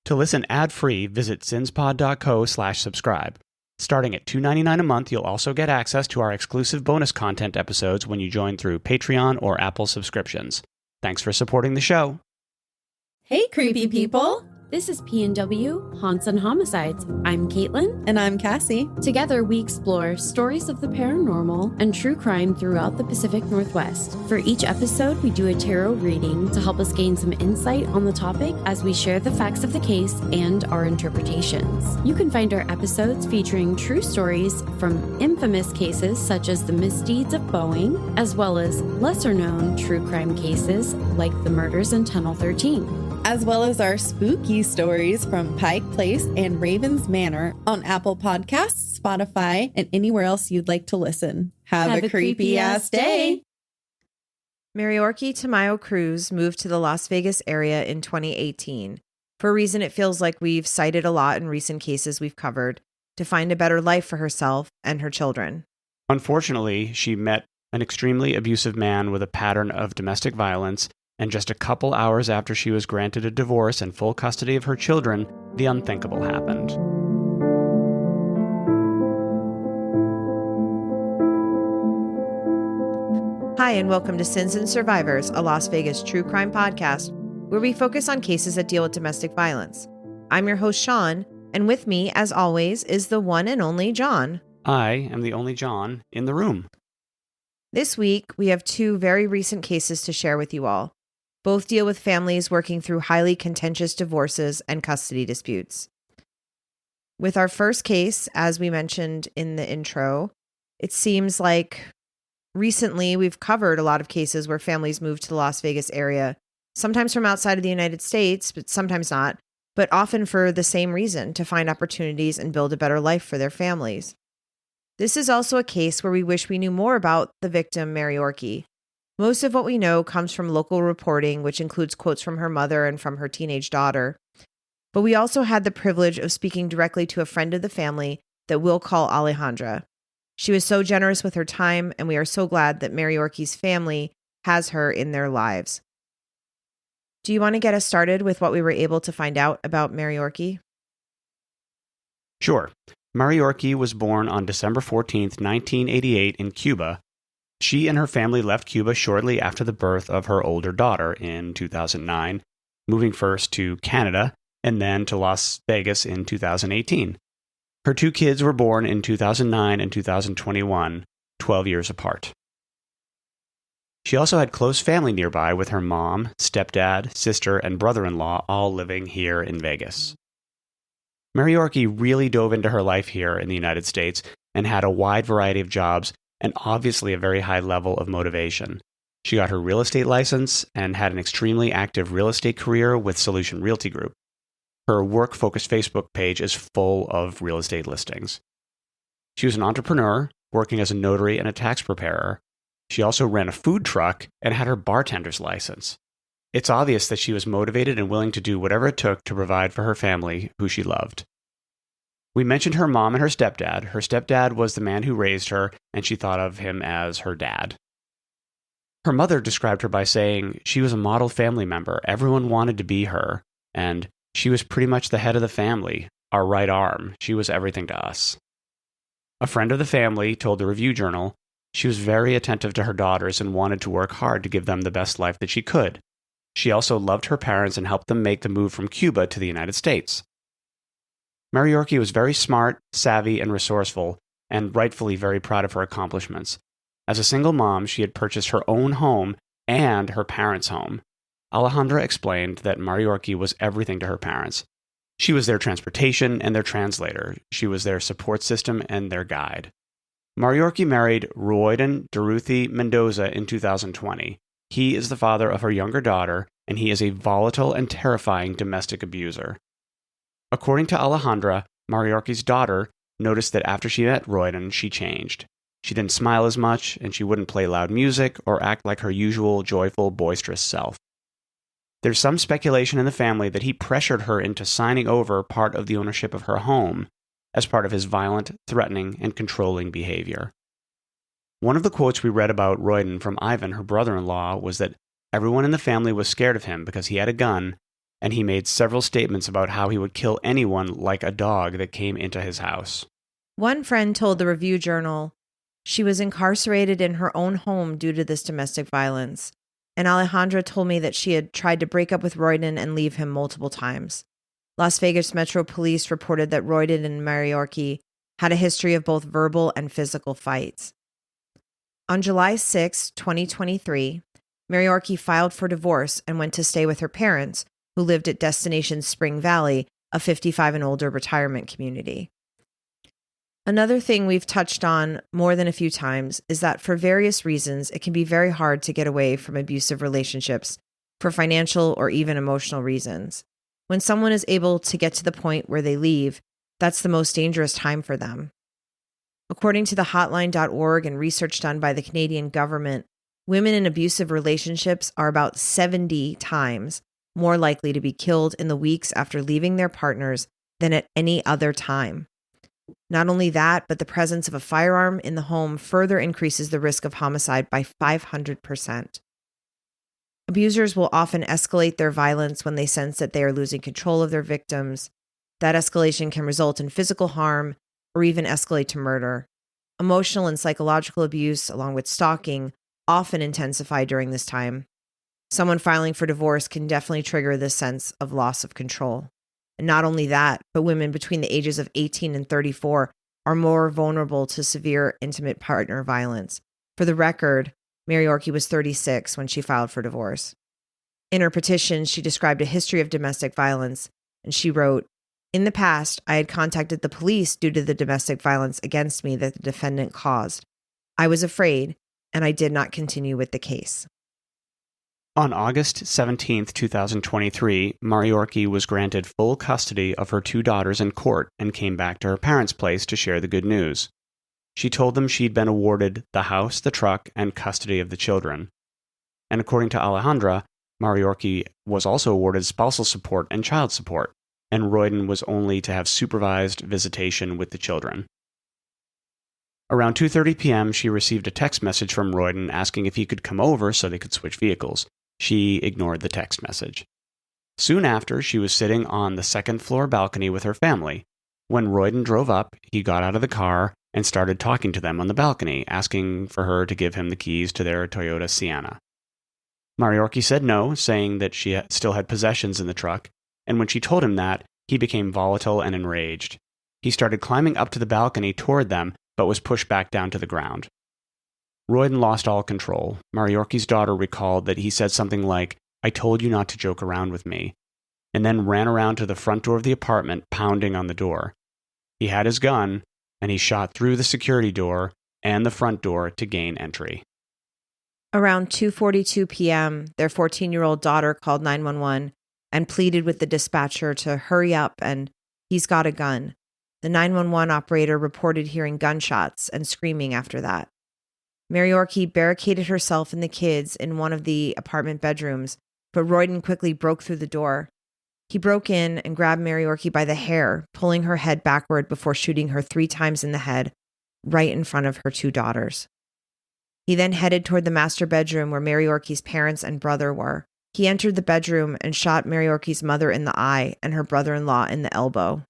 To listen ad-free, visit zinspod.co/subscribe. Starting at $2.99 a month, you'll also get access to our exclusive bonus content episodes when you join through Patreon or Apple subscriptions. Thanks for supporting the show. Hey, creepy people! This is P&W Haunts and Homicides. I'm Caitlin. And I'm Cassie. Together, we explore stories of the paranormal and true crime throughout the Pacific Northwest. For each episode, we do a tarot reading to help us gain some insight on the topic as we share the facts of the case and our interpretations. You can find our episodes featuring true stories from infamous cases such as the misdeeds of Boeing, as well as lesser-known true crime cases like the murders in Tunnel 13. As well as our spooky stories from Pike Place and Raven's Manor on Apple Podcasts, Spotify, and anywhere else you'd like to listen. Have a creepy-ass day! Marillorky Tamayo-Cruz moved to the Las Vegas area in 2018 for a reason it feels like we've cited a lot in recent cases we've covered, to find a better life for herself and her children. Unfortunately, she met an extremely abusive man with a pattern of domestic violence, and just a couple hours after she was granted a divorce and full custody of her children, the unthinkable happened. Hi, and welcome to Sins and Survivors, a Las Vegas true crime podcast where we focus on cases that deal with domestic violence. I'm your host, Sean, and with me, as always, is the one and only John. I am the only John in the room. This week, we have two very recent cases to share with you all. Both deal with families working through highly contentious divorces and custody disputes. With our first case, as we mentioned in the intro, it seems like recently we've covered a lot of cases where families move to the Las Vegas area, sometimes from outside of the United States, but sometimes not, but often for the same reason, to find opportunities and build a better life for their families. This is also a case where we wish we knew more about the victim, Marillorky. Most of what we know comes from local reporting, which includes quotes from her mother and from her teenage daughter. But we also had the privilege of speaking directly to a friend of the family that we'll call Alejandra. She was so generous with her time, and we are so glad that Marillorky's family has her in their lives. Do you want to get us started with what we were able to find out about Marillorky? Sure. Marillorky was born on December 14th, 1988 in Cuba. She and her family left Cuba shortly after the birth of her older daughter in 2009, moving first to Canada and then to Las Vegas in 2018. Her two kids were born in 2009 and 2021, 12 years apart. She also had close family nearby with her mom, stepdad, sister, and brother-in-law all living here in Vegas. Marillorky really dove into her life here in the United States and had a wide variety of jobs and obviously a very high level of motivation. She got her real estate license and had an extremely active real estate career with Solution Realty Group. Her work-focused Facebook page is full of real estate listings. She was an entrepreneur, working as a notary and a tax preparer. She also ran a food truck and had her bartender's license. It's obvious that she was motivated and willing to do whatever it took to provide for her family, who she loved. We mentioned her mom and her stepdad. Her stepdad was the man who raised her, and she thought of him as her dad. Her mother described her by saying she was a model family member. Everyone wanted to be her, and she was pretty much the head of the family, our right arm. She was everything to us. A friend of the family told the Review Journal she was very attentive to her daughters and wanted to work hard to give them the best life that she could. She also loved her parents and helped them make the move from Cuba to the United States. Marillorky was very smart, savvy, and resourceful, and rightfully very proud of her accomplishments. As a single mom, she had purchased her own home and her parents' home. Alejandra explained that Marillorky was everything to her parents. She was their transportation and their translator. She was their support system and their guide. Marillorky married Royden Dorothy Mendoza in 2020. He is the father of her younger daughter, and he is a volatile and terrifying domestic abuser. According to Alejandra, Marillorky's daughter noticed that after she met Royden, she changed. She didn't smile as much, and she wouldn't play loud music or act like her usual joyful, boisterous self. There's some speculation in the family that he pressured her into signing over part of the ownership of her home as part of his violent, threatening, and controlling behavior. One of the quotes we read about Royden from Ivan, her brother-in-law, was that everyone in the family was scared of him because he had a gun, and he made several statements about how he would kill anyone like a dog that came into his house. One friend told the Review Journal she was incarcerated in her own home due to this domestic violence, and Alejandra told me that she had tried to break up with Royden and leave him multiple times. Las Vegas Metro Police reported that Royden and Marillorky had a history of both verbal and physical fights. On July 6, 2023, Marillorky filed for divorce and went to stay with her parents, who lived at Destination Spring Valley, a 55 and older retirement community. Another thing we've touched on more than a few times is that for various reasons, it can be very hard to get away from abusive relationships for financial or even emotional reasons. When someone is able to get to the point where they leave, that's the most dangerous time for them. According to the hotline.org and research done by the Canadian government, women in abusive relationships are about 70 times more likely to be killed in the weeks after leaving their partners than at any other time. Not only that, but the presence of a firearm in the home further increases the risk of homicide by 500%. Abusers will often escalate their violence when they sense that they are losing control of their victims. That escalation can result in physical harm or even escalate to murder. Emotional and psychological abuse, along with stalking, often intensify during this time. Someone filing for divorce can definitely trigger this sense of loss of control. And not only that, but women between the ages of 18 and 34 are more vulnerable to severe intimate partner violence. For the record, Marillorky was 36 when she filed for divorce. In her petition, she described a history of domestic violence, and she wrote, "In the past, I had contacted the police due to the domestic violence against me that the defendant caused. I was afraid, and I did not continue with the case." On August 17, 2023, Marillorky was granted full custody of her two daughters in court and came back to her parents' place to share the good news. She told them she'd been awarded the house, the truck, and custody of the children. And according to Alejandra, Marillorky was also awarded spousal support and child support, and Royden was only to have supervised visitation with the children. Around 2:30 p.m., she received a text message from Royden asking if he could come over so they could switch vehicles. She ignored the text message. Soon after, she was sitting on the second-floor balcony with her family. When Royden drove up, he got out of the car and started talking to them on the balcony, asking for her to give him the keys to their Toyota Sienna. Marillorky said no, saying that she still had possessions in the truck, and when she told him that, he became volatile and enraged. He started climbing up to the balcony toward them, but was pushed back down to the ground. Royden lost all control. Marillorky's daughter recalled that he said something like, "I told you not to joke around with me," and then ran around to the front door of the apartment, pounding on the door. He had his gun, and he shot through the security door and the front door to gain entry. Around 2:42 p.m., their 14-year-old daughter called 911 and pleaded with the dispatcher to hurry up and he's got a gun. The 911 operator reported hearing gunshots and screaming after that. Marillorky barricaded herself and the kids in one of the apartment bedrooms, but Royden quickly broke through the door. He broke in and grabbed Marillorky by the hair, pulling her head backward before shooting her 3 times in the head, right in front of her 2 daughters. He then headed toward the master bedroom where Marillorky's parents and brother were. He entered the bedroom and shot Marillorky's mother in the eye and her brother-in-law in the elbow.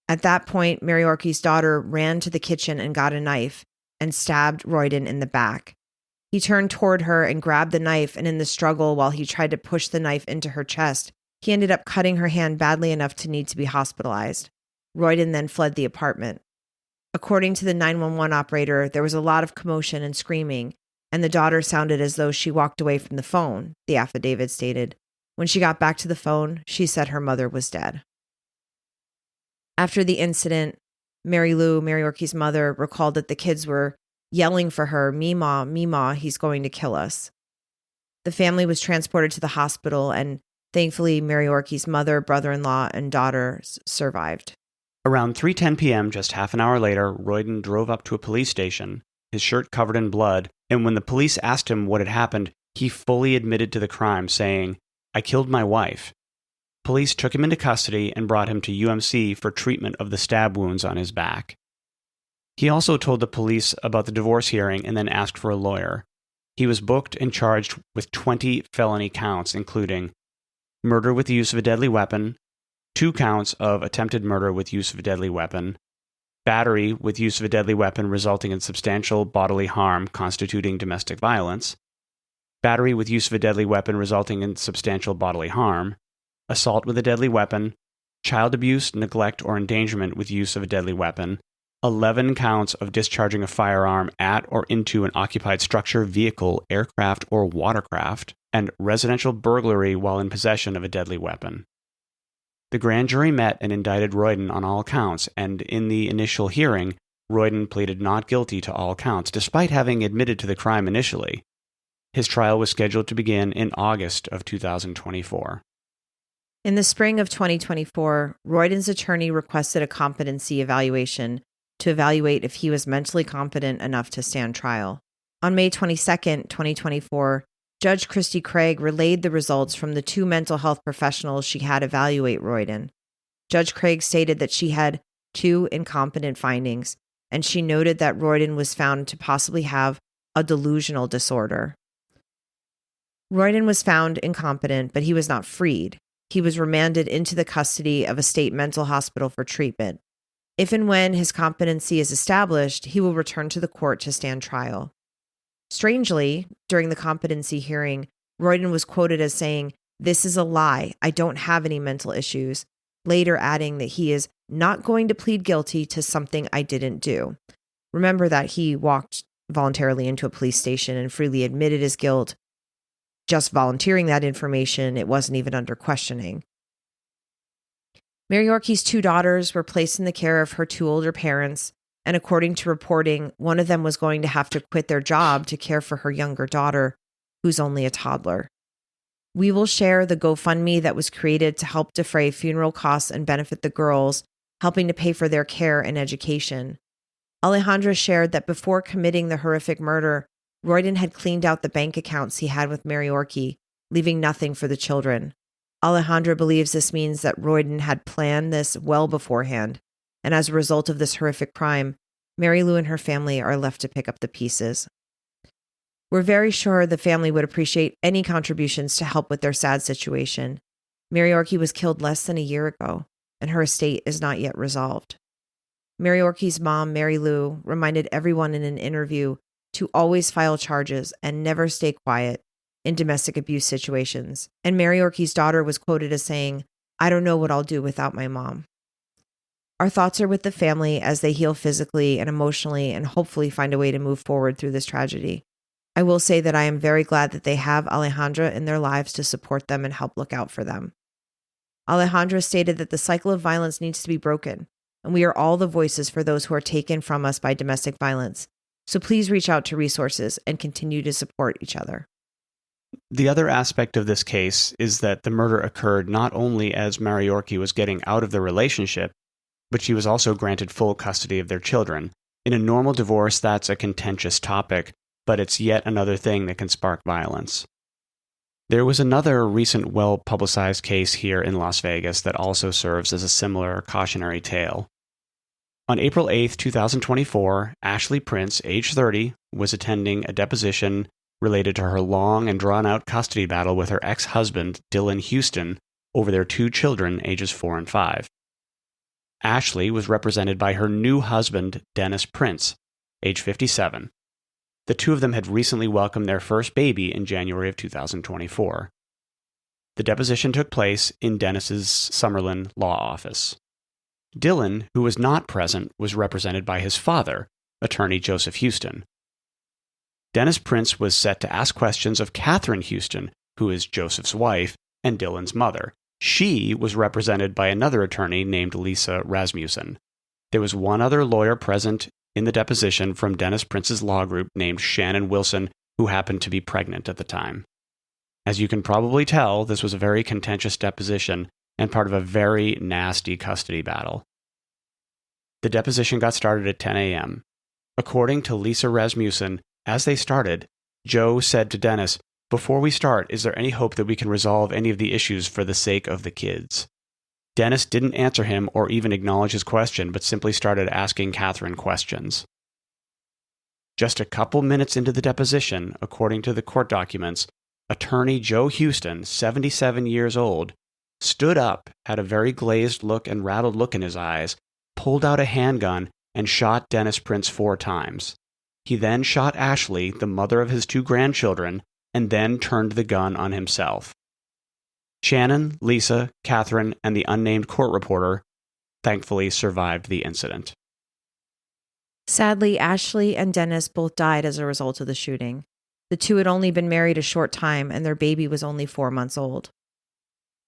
At that point, Marillorky's daughter ran to the kitchen and got a knife and stabbed Royden in the back. He turned toward her and grabbed the knife, and in the struggle while he tried to push the knife into her chest, he ended up cutting her hand badly enough to need to be hospitalized. Royden then fled the apartment. According to the 911 operator, there was a lot of commotion and screaming, and the daughter sounded as though she walked away from the phone, the affidavit stated. When she got back to the phone, she said her mother was dead. After the incident, Mary Lou, Marillorky's mother, recalled that the kids were yelling for her, "Mima, Mima, he's going to kill us." The family was transported to the hospital, and thankfully, Marillorky's mother, brother-in-law, and daughters survived. Around 3:10 p.m., just half an hour later, Royden drove up to a police station, his shirt covered in blood, and when the police asked him what had happened, he fully admitted to the crime, saying, "I killed my wife." Police took him into custody and brought him to UMC for treatment of the stab wounds on his back. He also told the police about the divorce hearing and then asked for a lawyer. He was booked and charged with 20 felony counts, including murder with the use of a deadly weapon, 2 counts of attempted murder with use of a deadly weapon, battery with use of a deadly weapon resulting in substantial bodily harm constituting domestic violence, battery with use of a deadly weapon resulting in substantial bodily harm, assault with a deadly weapon, child abuse, neglect, or endangerment with use of a deadly weapon, 11 counts of discharging a firearm at or into an occupied structure, vehicle, aircraft, or watercraft, and residential burglary while in possession of a deadly weapon. The grand jury met and indicted Royden on all counts, and in the initial hearing, Royden pleaded not guilty to all counts, despite having admitted to the crime initially. His trial was scheduled to begin in August of 2024. In the spring of 2024, Royden's attorney requested a competency evaluation to evaluate if he was mentally competent enough to stand trial. On May 22, 2024, Judge Christy Craig relayed the results from the 2 mental health professionals she had evaluate Royden. Judge Craig stated that she had 2 incompetent findings, and she noted that Royden was found to possibly have a delusional disorder. Royden was found incompetent, but he was not freed. He was remanded into the custody of a state mental hospital for treatment. If and when his competency is established, he will return to the court to stand trial. Strangely, during the competency hearing, Royden was quoted as saying, "This is a lie. I don't have any mental issues," later adding that he is not going to plead guilty to something I didn't do. Remember that he walked voluntarily into a police station and freely admitted his guilt. Just volunteering that information, it wasn't even under questioning. Marillorky's 2 daughters were placed in the care of her 2 older parents, and according to reporting, one of them was going to have to quit their job to care for her younger daughter, who's only a toddler. We will share the GoFundMe that was created to help defray funeral costs and benefit the girls, helping to pay for their care and education. Alejandra shared that before committing the horrific murder, Royden had cleaned out the bank accounts he had with Marillorky, leaving nothing for the children. Alejandra believes this means that Royden had planned this well beforehand, and as a result of this horrific crime, Mary Lou and her family are left to pick up the pieces. We're very sure the family would appreciate any contributions to help with their sad situation. Marillorky was killed less than a year ago, and her estate is not yet resolved. Marillorky's mom, Mary Lou, reminded everyone in an interview to always file charges and never stay quiet in domestic abuse situations. And Marillorky's daughter was quoted as saying, "I don't know what I'll do without my mom." Our thoughts are with the family as they heal physically and emotionally and hopefully find a way to move forward through this tragedy. I will say that I am very glad that they have Alejandra in their lives to support them and help look out for them. Alejandra stated that the cycle of violence needs to be broken, and we are all the voices for those who are taken from us by domestic violence. So please reach out to resources and continue to support each other. The other aspect of this case is that the murder occurred not only as Marillorky was getting out of the relationship, but she was also granted full custody of their children. In a normal divorce, that's a contentious topic, but it's yet another thing that can spark violence. There was another recent well-publicized case here in Las Vegas that also serves as a similar cautionary tale. On April 8, 2024, Ashley Prince, age 30, was attending a deposition related to her long and drawn-out custody battle with her ex-husband, Dylan Houston, over their 2 children, ages 4 and 5. Ashley was represented by her new husband, Dennis Prince, age 57. The 2 of them had recently welcomed their first baby in January of 2024. The deposition took place in Dennis's Summerlin law office. Dylan, who was not present, was represented by his father, attorney Joseph Houston. Dennis Prince was set to ask questions of Catherine Houston, who is Joseph's wife and Dylan's mother. She was represented by another attorney named Lisa Rasmussen. There was one other lawyer present in the deposition from Dennis Prince's law group named Shannon Wilson, who happened to be pregnant at the time. As you can probably tell, this was a very contentious deposition and part of a very nasty custody battle. The deposition got started at 10 a.m. According to Lisa Rasmussen, as they started, Joe said to Dennis, "Before we start, is there any hope that we can resolve any of the issues for the sake of the kids?" Dennis didn't answer him or even acknowledge his question, but simply started asking Catherine questions. Just a couple minutes into the deposition, according to the court documents, attorney Joe Houston, 77 years old, stood up, had a very glazed look and rattled look in his eyes, pulled out a handgun, and shot Dennis Prince 4 times. He then shot Ashley, the mother of his 2 grandchildren, and then turned the gun on himself. Shannon, Lisa, Catherine, and the unnamed court reporter thankfully survived the incident. Sadly, Ashley and Dennis both died as a result of the shooting. The 2 had only been married a short time, and their baby was only 4 months old.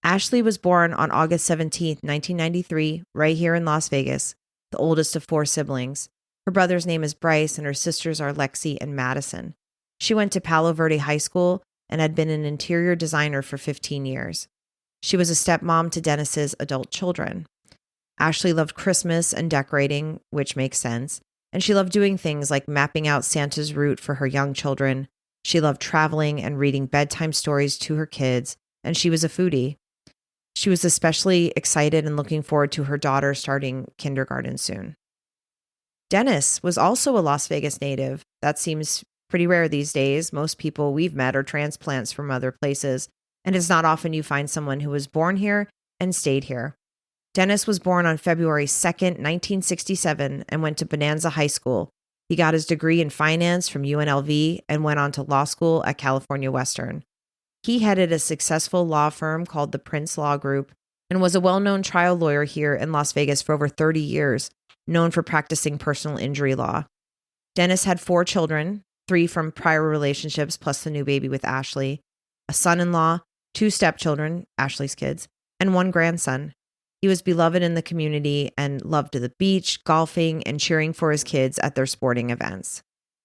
Ashley was born on August 17, 1993, right here in Las Vegas, the oldest of 4 siblings. Her brother's name is Bryce, and her sisters are Lexi and Madison. She went to Palo Verde High School and had been an interior designer for 15 years. She was a stepmom to Dennis's adult children. Ashley loved Christmas and decorating, which makes sense, and she loved doing things like mapping out Santa's route for her young children. She loved traveling and reading bedtime stories to her kids, and she was a foodie. She was especially excited and looking forward to her daughter starting kindergarten soon. Dennis was also a Las Vegas native. That seems pretty rare these days. Most people we've met are transplants from other places, and it's not often you find someone who was born here and stayed here. Dennis was born on February 2nd, 1967, and went to Bonanza High School. He got his degree in finance from UNLV and went on to law school at California Western. He headed a successful law firm called the Prince Law Group and was a well-known trial lawyer here in Las Vegas for over 30 years, known for practicing personal injury law. Dennis had 4 children, 3 from prior relationships plus the new baby with Ashley, a son-in-law, 2 stepchildren, Ashley's kids, and 1 grandson. He was beloved in the community and loved the beach, golfing, and cheering for his kids at their sporting events.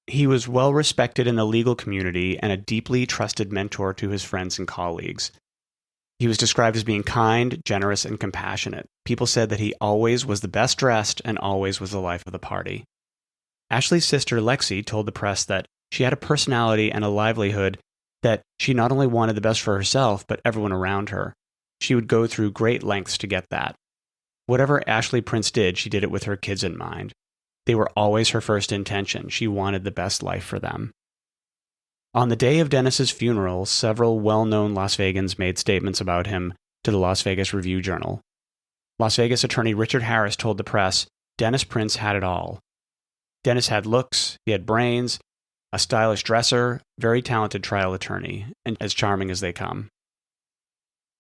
He was well respected in the legal community and a deeply trusted mentor to his friends and colleagues. He was described as being kind, generous, and compassionate. People said that he always was the best dressed and always was the life of the party. Ashley's sister Lexi told the press that she had a personality and a livelihood that she not only wanted the best for herself, but everyone around her. She would go through great lengths to get that. Whatever Ashley Prince did, she did it with her kids in mind. They were always her first intention. She wanted the best life for them. On the day of Dennis's funeral, several well-known Las Vegans made statements about him to the Las Vegas Review-Journal. Las Vegas attorney Richard Harris told the press, Dennis Prince had it all. Dennis had looks, he had brains, a stylish dresser, very talented trial attorney, and as charming as they come.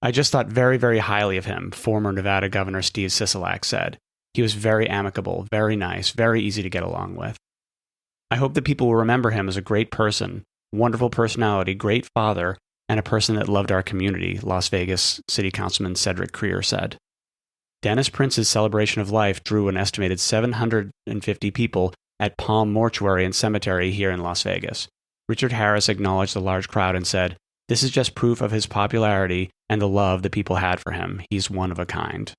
I just thought very, very highly of him, former Nevada Governor Steve Sisolak said. He was very amicable, very nice, very easy to get along with. I hope that people will remember him as a great person, wonderful personality, great father, and a person that loved our community, Las Vegas City Councilman Cedric Creer said. Dennis Prince's celebration of life drew an estimated 750 people at Palm Mortuary and Cemetery here in Las Vegas. Richard Harris acknowledged the large crowd and said, "This is just proof of his popularity and the love that people had for him. He's one of a kind."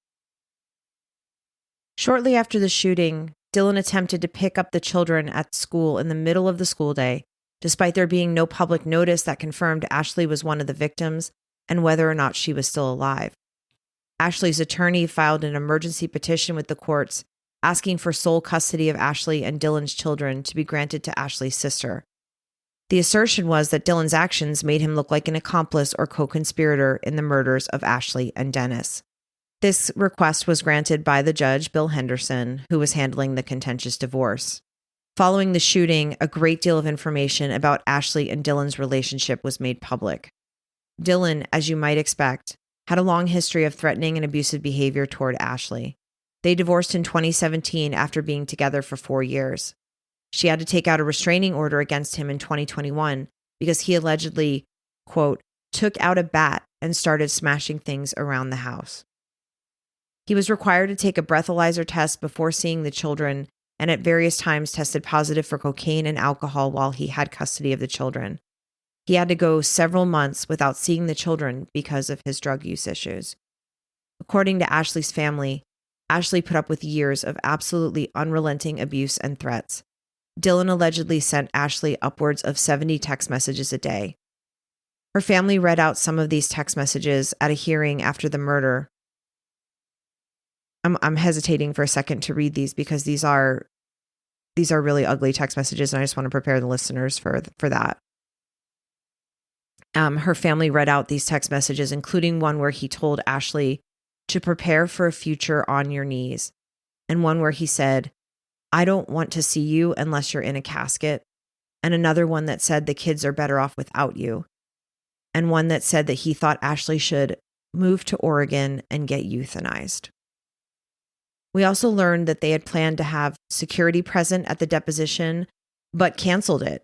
Shortly after the shooting, Dylan attempted to pick up the children at school in the middle of the school day, despite there being no public notice that confirmed Ashley was one of the victims and whether or not she was still alive. Ashley's attorney filed an emergency petition with the courts asking for sole custody of Ashley and Dylan's children to be granted to Ashley's sister. The assertion was that Dylan's actions made him look like an accomplice or co-conspirator in the murders of Ashley and Dennis. This request was granted by the judge, Bill Henderson, who was handling the contentious divorce. Following the shooting, a great deal of information about Ashley and Dylan's relationship was made public. Dylan, as you might expect, had a long history of threatening and abusive behavior toward Ashley. They divorced in 2017 after being together for 4 years. She had to take out a restraining order against him in 2021 because he allegedly, quote, took out a bat and started smashing things around the house. He was required to take a breathalyzer test before seeing the children and at various times tested positive for cocaine and alcohol while he had custody of the children. He had to go several months without seeing the children because of his drug use issues. According to Ashley's family, Ashley put up with years of absolutely unrelenting abuse and threats. Dylan allegedly sent Ashley upwards of 70 text messages a day. Her family read out some of these text messages at a hearing after the murder. I'm hesitating for a second to read these because these are really ugly text messages, and I just want to prepare the listeners for that. Her family read out these text messages, including one where he told Ashley to prepare for a future on your knees, and one where he said, "I don't want to see you unless you're in a casket," and another one that said the kids are better off without you, and one that said that he thought Ashley should move to Oregon and get euthanized. We also learned that they had planned to have security present at the deposition, but canceled it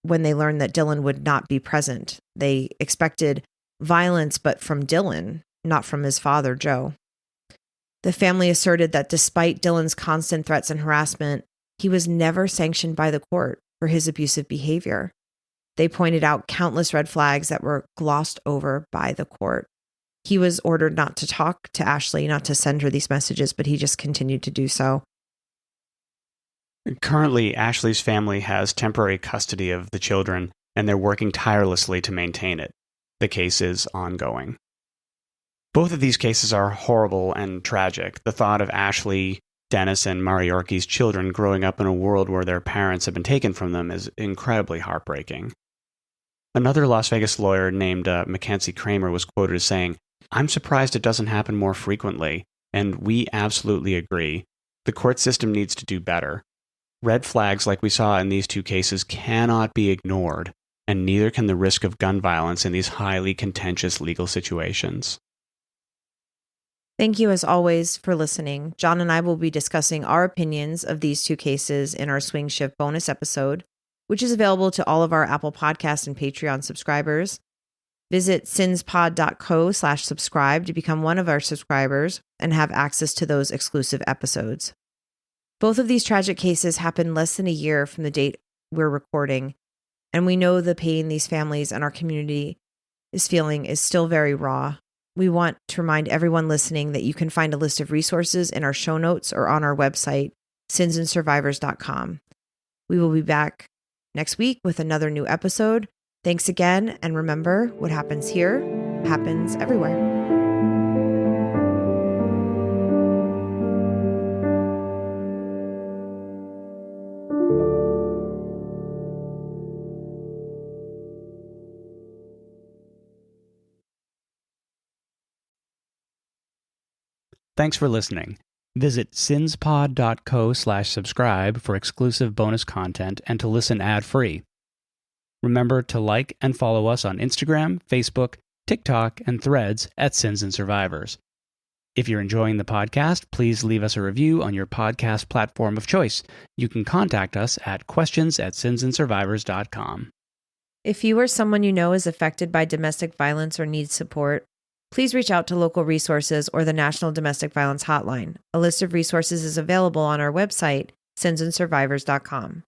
when they learned that Dylan would not be present. They expected violence, but from Dylan, not from his father, Joe. The family asserted that despite Dylan's constant threats and harassment, he was never sanctioned by the court for his abusive behavior. They pointed out countless red flags that were glossed over by the court. He was ordered not to talk to Ashley, not to send her these messages, but he just continued to do so. Currently, Ashley's family has temporary custody of the children, and they're working tirelessly to maintain it. The case is ongoing. Both of these cases are horrible and tragic. The thought of Ashley, Dennis, and Marillorky's children growing up in a world where their parents have been taken from them is incredibly heartbreaking. Another Las Vegas lawyer named Mackenzie Kramer was quoted as saying, "I'm surprised it doesn't happen more frequently, and we absolutely agree. The court system needs to do better. Red flags like we saw in these two cases cannot be ignored, and neither can the risk of gun violence in these highly contentious legal situations." Thank you, as always, for listening. John and I will be discussing our opinions of these two cases in our Swing Shift bonus episode, which is available to all of our Apple Podcast and Patreon subscribers. Visit sinspod.co/subscribe to become one of our subscribers and have access to those exclusive episodes. Both of these tragic cases happened less than a year from the date we're recording, and we know the pain these families and our community is feeling is still very raw. We want to remind everyone listening that you can find a list of resources in our show notes or on our website, sinsandsurvivors.com. We will be back next week with another new episode. Thanks again, and remember, what happens here happens everywhere. Thanks for listening. Visit sinspod.co/subscribe for exclusive bonus content and to listen ad-free. Remember to like and follow us on Instagram, Facebook, TikTok, and Threads at Sins and Survivors. If you're enjoying the podcast, please leave us a review on your podcast platform of choice. You can contact us at questions@sinsandsurvivors.com. If you or someone you know is affected by domestic violence or needs support, please reach out to local resources or the National Domestic Violence Hotline. A list of resources is available on our website, sinsandsurvivors.com.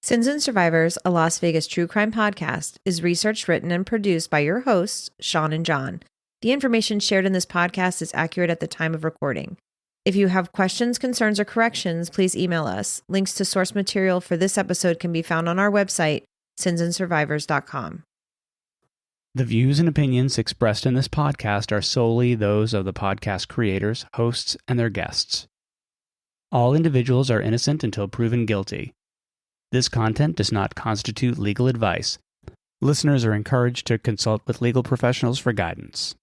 Sins and Survivors, a Las Vegas true crime podcast, is researched, written, and produced by your hosts, Sean and John. The information shared in this podcast is accurate at the time of recording. If you have questions, concerns, or corrections, please email us. Links to source material for this episode can be found on our website, sinsandsurvivors.com. The views and opinions expressed in this podcast are solely those of the podcast creators, hosts, and their guests. All individuals are innocent until proven guilty. This content does not constitute legal advice. Listeners are encouraged to consult with legal professionals for guidance.